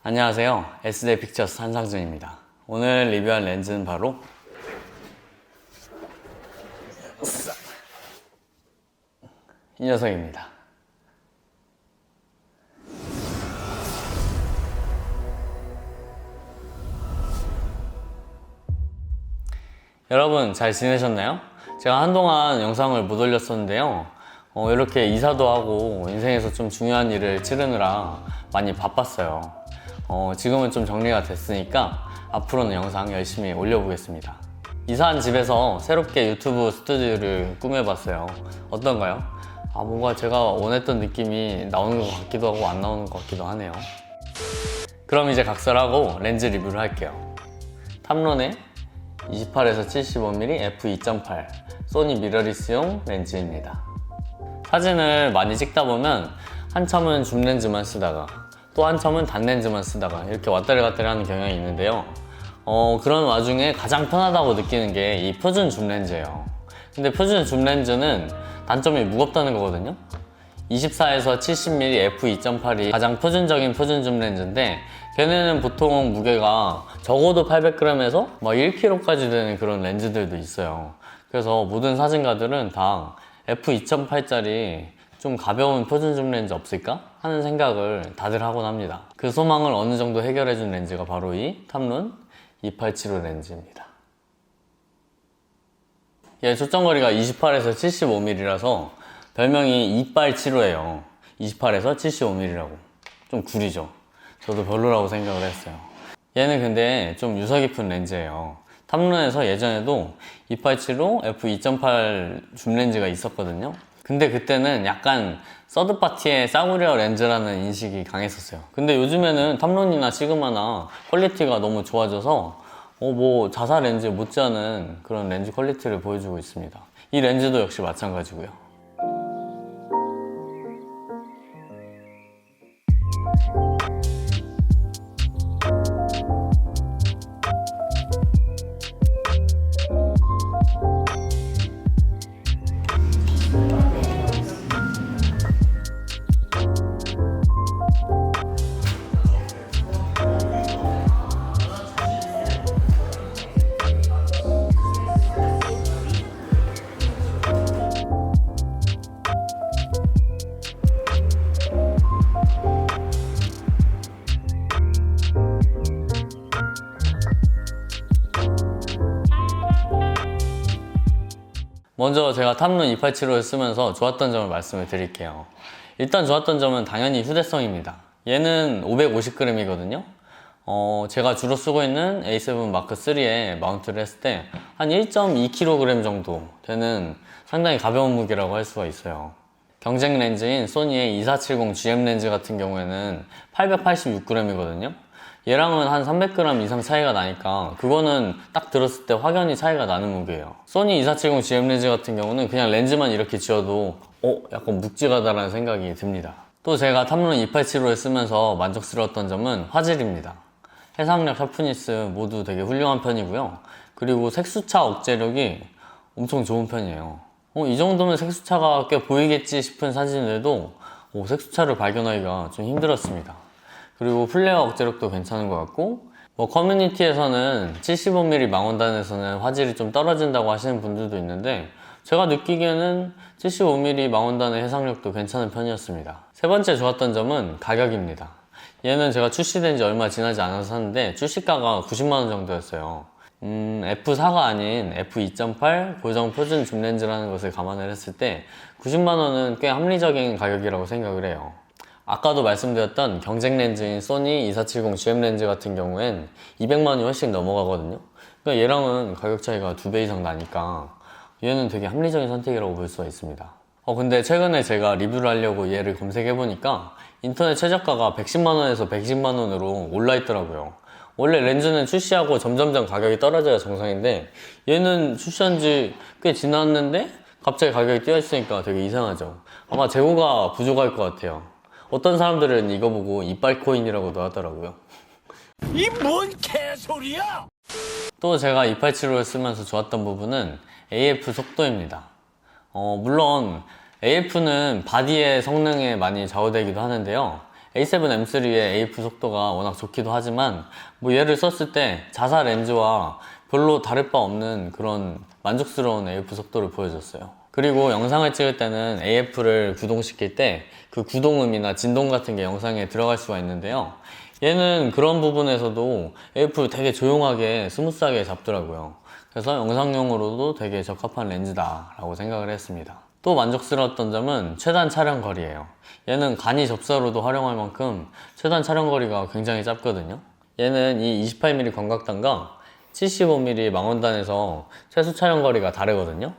안녕하세요. SD 픽처스 한상준입니다. 오늘 리뷰할 렌즈는 바로 이 녀석입니다. 여러분 잘 지내셨나요? 제가 한동안 영상을 못 올렸었는데요. 이렇게 이사도 하고 인생에서 좀 중요한 일을 치르느라 많이 바빴어요. 지금은 좀 정리가 됐으니까 앞으로는 영상 열심히 올려보겠습니다. 이사한 집에서 새롭게 유튜브 스튜디오를 꾸며봤어요. 어떤가요? 뭔가 제가 원했던 느낌이 나오는 것 같기도 하고 안 나오는 것 같기도 하네요. 그럼 이제 각설하고 렌즈 리뷰를 할게요. 탐론의 28에서 75mm f2.8 소니 미러리스용 렌즈입니다. 사진을 많이 찍다 보면 한참은 줌렌즈만 쓰다가 또 한참은 단렌즈만 쓰다가 이렇게 왔다리 갔다리 하는 경향이 있는데요. 그런 와중에 가장 편하다고 느끼는 게 이 표준 줌렌즈예요. 근데 표준 줌렌즈는 단점이 무겁다는 거거든요. 24에서 70mm f2.8이 가장 표준적인 표준 줌렌즈인데 걔네는 보통 무게가 적어도 800g에서 1kg까지 되는 그런 렌즈들도 있어요. 그래서 모든 사진가들은 다 f2.8짜리 좀 가벼운 표준 줌렌즈 없을까? 하는 생각을 다들 하곤 합니다. 그 소망을 어느 정도 해결해준 렌즈가 바로 이 탐론 2875 렌즈입니다. 얘 초점거리가 28에서 75mm라서 별명이 이빨7호예요. 28에서 75mm라고. 좀 구리죠. 저도 별로라고 생각을 했어요. 얘는 근데 좀 유서 깊은 렌즈예요. 탐론에서 예전에도 2875 f2.8 줌렌즈가 있었거든요. 근데 그때는 약간 서드파티의 싸구려 렌즈라는 인식이 강했었어요. 근데 요즘에는 탐론이나 시그마나 퀄리티가 너무 좋아져서 자사 렌즈 못지않은 그런 렌즈 퀄리티를 보여주고 있습니다. 이 렌즈도 역시 마찬가지고요. 먼저 제가 탐론 2875를 쓰면서 좋았던 점을 말씀을 드릴게요. 일단 좋았던 점은 당연히 휴대성입니다. 얘는 550g이거든요. 제가 주로 쓰고 있는 A7 마크3에 마운트를 했을 때 한 1.2kg 정도 되는 상당히 가벼운 무게라고 할 수가 있어요. 경쟁 렌즈인 소니의 2470GM 렌즈 같은 경우에는 886g이거든요. 얘랑은 한 300g 이상 차이가 나니까 그거는 딱 들었을 때 확연히 차이가 나는 무게예요. 소니 2470GM 렌즈 같은 경우는 그냥 렌즈만 이렇게 지어도 약간 묵직하다라는 생각이 듭니다. 또 제가 탐론 2875를 쓰면서 만족스러웠던 점은 화질입니다. 해상력, 샤프니스 모두 되게 훌륭한 편이고요. 그리고 색수차 억제력이 엄청 좋은 편이에요. 이 정도면 색수차가 꽤 보이겠지 싶은 사진들도 색수차를 발견하기가 좀 힘들었습니다. 그리고 플레어 억제력도 괜찮은 것 같고 커뮤니티에서는 75mm 망원단에서는 화질이 좀 떨어진다고 하시는 분들도 있는데 제가 느끼기에는 75mm 망원단의 해상력도 괜찮은 편이었습니다. 세 번째 좋았던 점은 가격입니다. 얘는 제가 출시된 지 얼마 지나지 않아서 샀는데 출시가가 90만원 정도였어요. F4가 아닌 f2.8 고정 표준 줌렌즈라는 것을 감안을 했을 때 90만원은 꽤 합리적인 가격이라고 생각을 해요. 아까도 말씀드렸던 경쟁 렌즈인 소니 2470GM 렌즈 같은 경우엔 200만원이 훨씬 넘어가거든요. 그러니까 얘랑은 가격 차이가 2배 이상 나니까 얘는 되게 합리적인 선택이라고 볼 수가 있습니다. 근데 최근에 제가 리뷰를 하려고 얘를 검색해보니까 인터넷 최저가가 110만원에서 120만원으로 올라있더라고요. 원래 렌즈는 출시하고 점점점 가격이 떨어져야 정상인데 얘는 출시한 지 꽤 지났는데 갑자기 가격이 뛰어있으니까 되게 이상하죠. 아마 재고가 부족할 것 같아요. 어떤 사람들은 이거 보고 이빨 코인이라고도 하더라고요. 이 뭔 개소리야! 또 제가 2875를 쓰면서 좋았던 부분은 AF 속도입니다. 물론 AF는 바디의 성능에 많이 좌우되기도 하는데요. A7M3의 AF 속도가 워낙 좋기도 하지만 뭐 얘를 썼을 때 자사 렌즈와 별로 다를 바 없는 그런 만족스러운 AF 속도를 보여줬어요. 그리고 영상을 찍을 때는 AF를 구동시킬 때 그 구동음이나 진동 같은 게 영상에 들어갈 수가 있는데요. 얘는 그런 부분에서도 AF 되게 조용하게 스무스하게 잡더라고요. 그래서 영상용으로도 되게 적합한 렌즈다 라고 생각을 했습니다. 또 만족스러웠던 점은 최단 촬영 거리예요. 얘는 간이 접사로도 활용할 만큼 최단 촬영 거리가 굉장히 짧거든요. 얘는 이 28mm 광각단과 75mm 망원단에서 최소 촬영 거리가 다르거든요.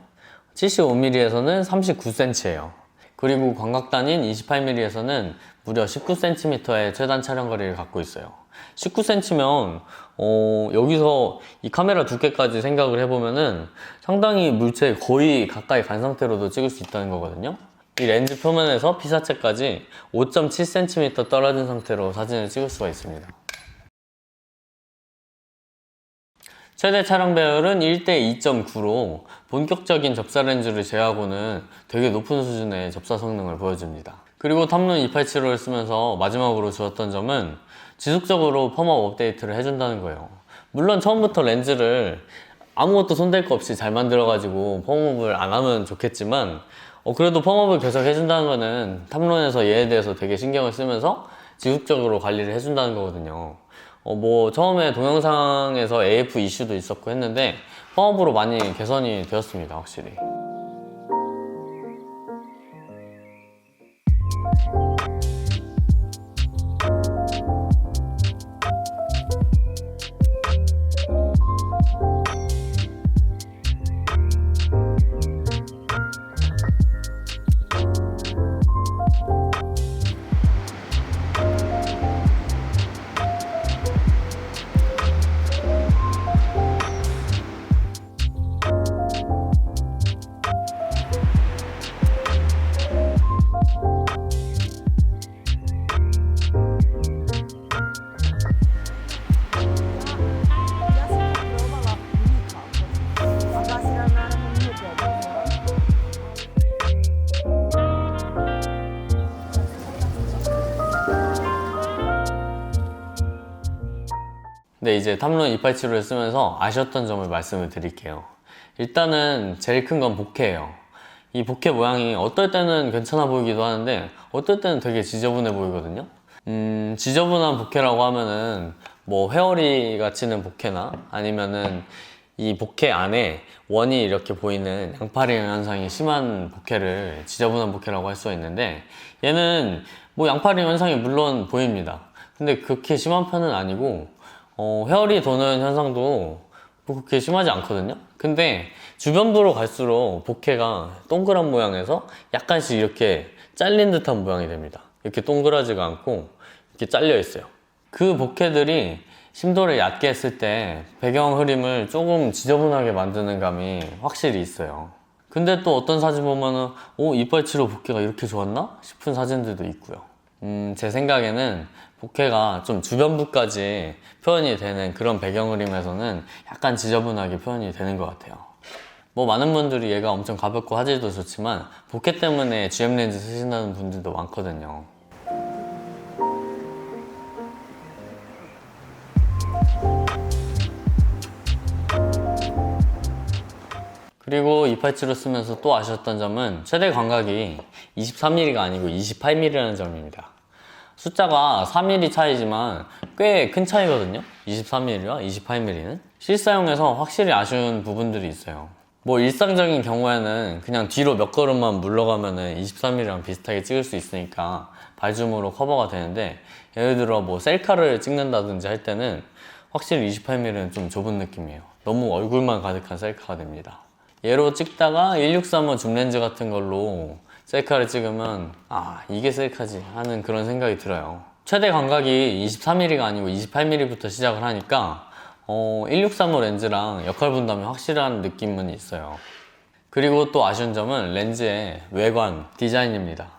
75mm에서는 39cm예요. 그리고 광각단인 28mm에서는 무려 19cm의 최단 촬영 거리를 갖고 있어요. 19cm면 여기서 이 카메라 두께까지 생각을 해보면은 상당히 물체에 거의 가까이 간 상태로도 찍을 수 있다는 거거든요. 이 렌즈 표면에서 피사체까지 5.7cm 떨어진 상태로 사진을 찍을 수가 있습니다. 최대 촬영 배율은 1대 2.9로 본격적인 접사 렌즈를 제외하고는 되게 높은 수준의 접사 성능을 보여줍니다. 그리고 탐론 2875를 쓰면서 마지막으로 좋았던 점은 지속적으로 펌업 업데이트를 해준다는 거예요. 물론 처음부터 렌즈를 아무것도 손댈 거 없이 잘 만들어가지고 펌업을 안 하면 좋겠지만 그래도 펌업을 계속 해준다는 거는 탐론에서 얘에 대해서 되게 신경을 쓰면서 지속적으로 관리를 해준다는 거거든요. 뭐 처음에 동영상에서 AF 이슈도 있었고 했는데 펌업으로 많이 개선이 되었습니다, 확실히. 네, 이제 탐론 2875를 쓰면서 아쉬웠던 점을 말씀을 드릴게요. 일단은 제일 큰 건 보케예요. 이 보케 모양이 어떨 때는 괜찮아 보이기도 하는데 어떨 때는 되게 지저분해 보이거든요. 지저분한 보케라고 하면은 뭐 회오리가 치는 보케나 아니면은 이 보케 안에 원이 이렇게 보이는 양파링 현상이 심한 보케를 지저분한 보케라고 할 수가 있는데 얘는 뭐 양파링 현상이 물론 보입니다. 근데 그렇게 심한 편은 아니고 회오리 도는 현상도 뭐 그렇게 심하지 않거든요. 근데 주변부로 갈수록 보케가 동그란 모양에서 약간씩 이렇게 잘린 듯한 모양이 됩니다. 이렇게 동그라지가 않고 이렇게 잘려 있어요. 그 보케들이 심도를 얕게 했을 때 배경 흐림을 조금 지저분하게 만드는 감이 확실히 있어요. 근데 또 어떤 사진 보면은 2875 보케가 이렇게 좋았나? 싶은 사진들도 있고요. 제 생각에는 보케가 좀 주변부까지 표현이 되는 그런 배경 그림에서는 약간 지저분하게 표현이 되는 것 같아요. 뭐 많은 분들이 얘가 엄청 가볍고 화질도 좋지만 보케 때문에 GM 렌즈 쓰신다는 분들도 많거든요. 그리고 287로 쓰면서 또 아쉬웠던 점은 최대 광각이 23mm가 아니고 28mm라는 점입니다. 숫자가 3mm 차이지만 꽤 큰 차이거든요. 23mm와 28mm는 실사용에서 확실히 아쉬운 부분들이 있어요. 뭐 일상적인 경우에는 그냥 뒤로 몇 걸음만 물러가면은 23mm랑 비슷하게 찍을 수 있으니까 발줌으로 커버가 되는데 예를 들어 뭐 셀카를 찍는다든지 할 때는 확실히 28mm는 좀 좁은 느낌이에요. 너무 얼굴만 가득한 셀카가 됩니다. 얘로 찍다가 163호 줌렌즈 같은 걸로 셀카를 찍으면 이게 셀카지 하는 그런 생각이 들어요. 최대 광각이 23mm가 아니고 28mm부터 시작을 하니까 163호 렌즈랑 역할 분담이 확실한 느낌은 있어요. 그리고 또 아쉬운 점은 렌즈의 외관, 디자인입니다.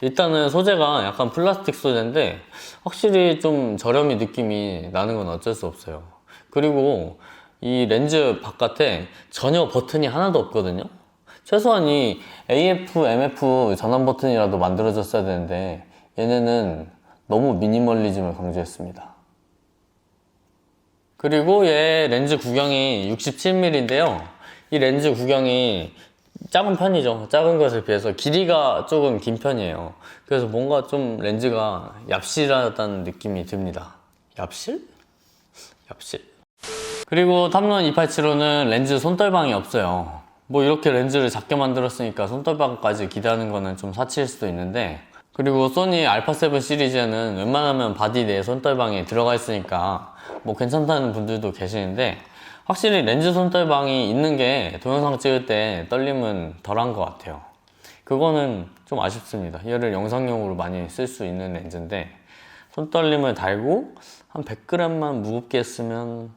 일단은 소재가 약간 플라스틱 소재인데 확실히 좀 저렴이 느낌이 나는 건 어쩔 수 없어요. 그리고 이 렌즈 바깥에 전혀 버튼이 하나도 없거든요. 최소한 이 AF, MF 전원 버튼이라도 만들어졌어야 되는데 얘네는 너무 미니멀리즘을 강조했습니다. 그리고 얘 렌즈 구경이 67mm인데요. 이 렌즈 구경이 작은 편이죠. 작은 것에 비해서 길이가 조금 긴 편이에요. 그래서 뭔가 좀 렌즈가 얍실하다는 느낌이 듭니다. 얍실? 얍실? 그리고 탐론 2875는 렌즈 손떨방이 없어요. 뭐 이렇게 렌즈를 작게 만들었으니까 손떨방까지 기대하는 거는 좀 사치일 수도 있는데, 그리고 소니 α7 시리즈에는 웬만하면 바디 내에 손떨방이 들어가 있으니까 뭐 괜찮다는 분들도 계시는데, 확실히 렌즈 손떨방이 있는 게 동영상 찍을 때 떨림은 덜한 것 같아요. 그거는 좀 아쉽습니다. 얘를 영상용으로 많이 쓸 수 있는 렌즈인데 손떨림을 달고 한 100g만 무겁게 했으면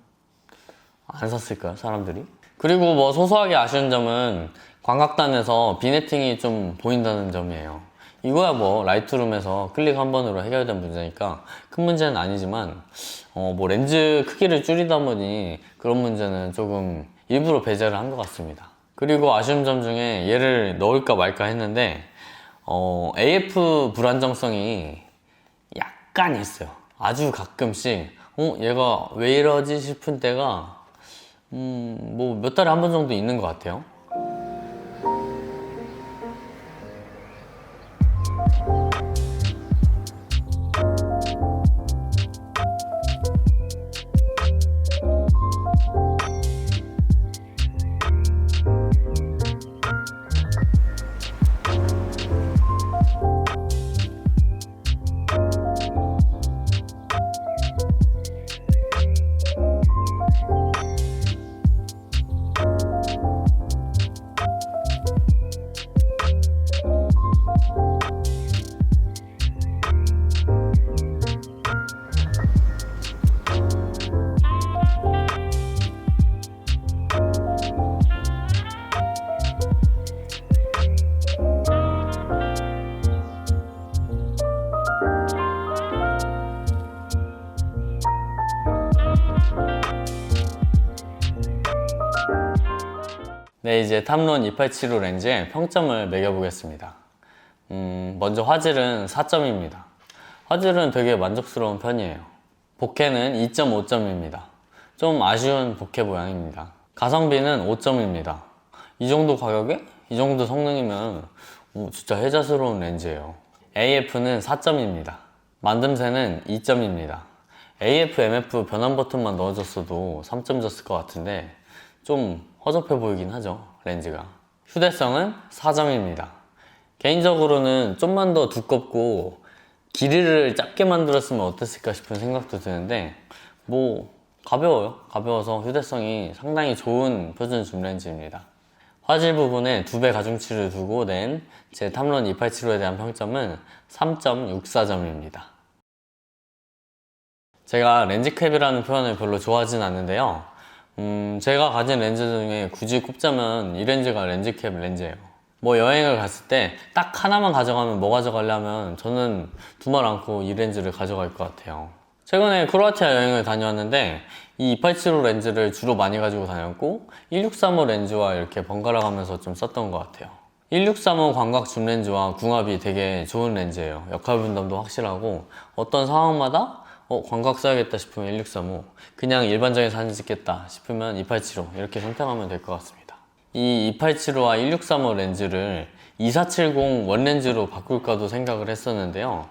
안 샀을까요, 사람들이? 그리고 뭐 소소하게 아쉬운 점은 광각단에서 비네팅이 좀 보인다는 점이에요. 이거야 뭐 라이트룸에서 클릭 한 번으로 해결된 문제니까 큰 문제는 아니지만 뭐 렌즈 크기를 줄이다 보니 그런 문제는 조금 일부러 배제를 한 것 같습니다. 그리고 아쉬운 점 중에 얘를 넣을까 말까 했는데 AF 불안정성이 약간 있어요. 아주 가끔씩 얘가 왜 이러지 싶은 때가 뭐 몇 달에 한 번 정도 있는 것 같아요. 네, 이제 탐론 2875 렌즈의 평점을 매겨보겠습니다. 먼저 화질은 4점입니다. 화질은 되게 만족스러운 편이에요. 복해는 2.5점입니다. 좀 아쉬운 복해 모양입니다. 가성비는 5점입니다. 이 정도 가격에? 이 정도 성능이면 진짜 혜자스러운 렌즈예요. AF는 4점입니다. 만듦새는 2점입니다. AF, MF 변환 버튼만 넣어줬어도 3점 줬을 것 같은데 좀 허접해 보이긴 하죠, 렌즈가. 휴대성은 4점입니다. 개인적으로는 좀만 더 두껍고 길이를 짧게 만들었으면 어땠을까 싶은 생각도 드는데 뭐 가벼워요. 가벼워서 휴대성이 상당히 좋은 표준 줌 렌즈입니다. 화질 부분에 2배 가중치를 두고 낸 제 탐론 2875에 대한 평점은 3.64점입니다. 제가 렌즈캡이라는 표현을 별로 좋아하진 않는데요. 제가 가진 렌즈 중에 굳이 꼽자면 이 렌즈가 렌즈캡 렌즈예요. 뭐 여행을 갔을 때 딱 하나만 가져가면 뭐 가져가려면 저는 두말 않고 이 렌즈를 가져갈 것 같아요. 최근에 크로아티아 여행을 다녀왔는데 이 2875 렌즈를 주로 많이 가지고 다녔고 1635 렌즈와 이렇게 번갈아 가면서 좀 썼던 것 같아요. 1635 광각 줌 렌즈와 궁합이 되게 좋은 렌즈예요. 역할 분담도 확실하고 어떤 상황마다 광각 써야겠다 싶으면 1635, 그냥 일반적인 사진 찍겠다 싶으면 2875 이렇게 선택하면 될 것 같습니다. 이 2875와 1635 렌즈를 2470 원렌즈로 바꿀까도 생각을 했었는데요.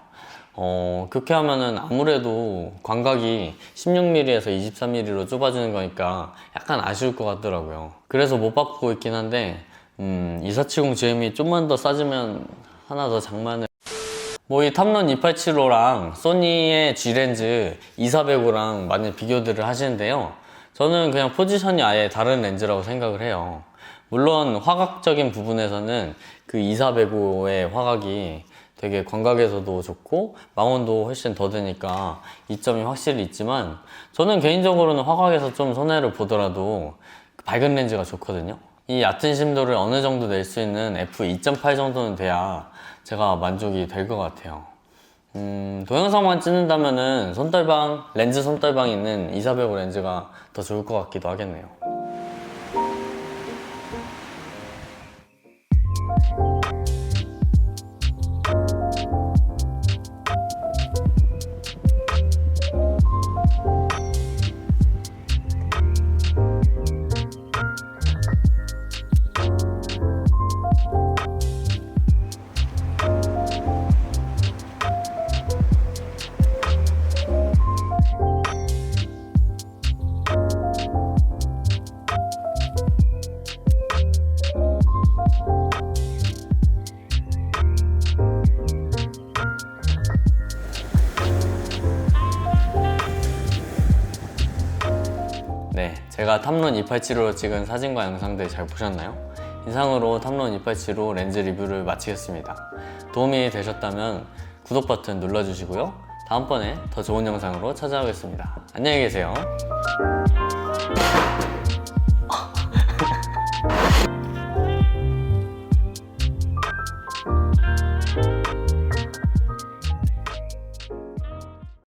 그렇게 하면은 아무래도 광각이 16mm에서 23mm로 좁아지는 거니까 약간 아쉬울 것 같더라고요. 그래서 못 바꾸고 있긴 한데 2470 GM이 좀만 더 싸지면 하나 더 장만을. 뭐 이 탐론 2875랑 소니의 G렌즈 2405랑 많이 비교들을 하시는데요. 저는 그냥 포지션이 아예 다른 렌즈라고 생각을 해요. 물론 화각적인 부분에서는 그 2405의 화각이 되게 광각에서도 좋고 망원도 훨씬 더 되니까 이점이 확실히 있지만 저는 개인적으로는 화각에서 좀 손해를 보더라도 밝은 렌즈가 좋거든요. 이 얕은 심도를 어느 정도 낼 수 있는 f2.8 정도는 돼야 제가 만족이 될 것 같아요. 동영상만 찍는다면은 손떨방, 렌즈 손떨방이 있는 2405 렌즈가 더 좋을 것 같기도 하겠네요. 제가 탐론 287로 찍은 사진과 영상들 잘 보셨나요? 이상으로 탐론 287로 렌즈 리뷰를 마치겠습니다. 도움이 되셨다면 구독 버튼 눌러주시고요. 다음번에 더 좋은 영상으로 찾아오겠습니다. 안녕히 계세요.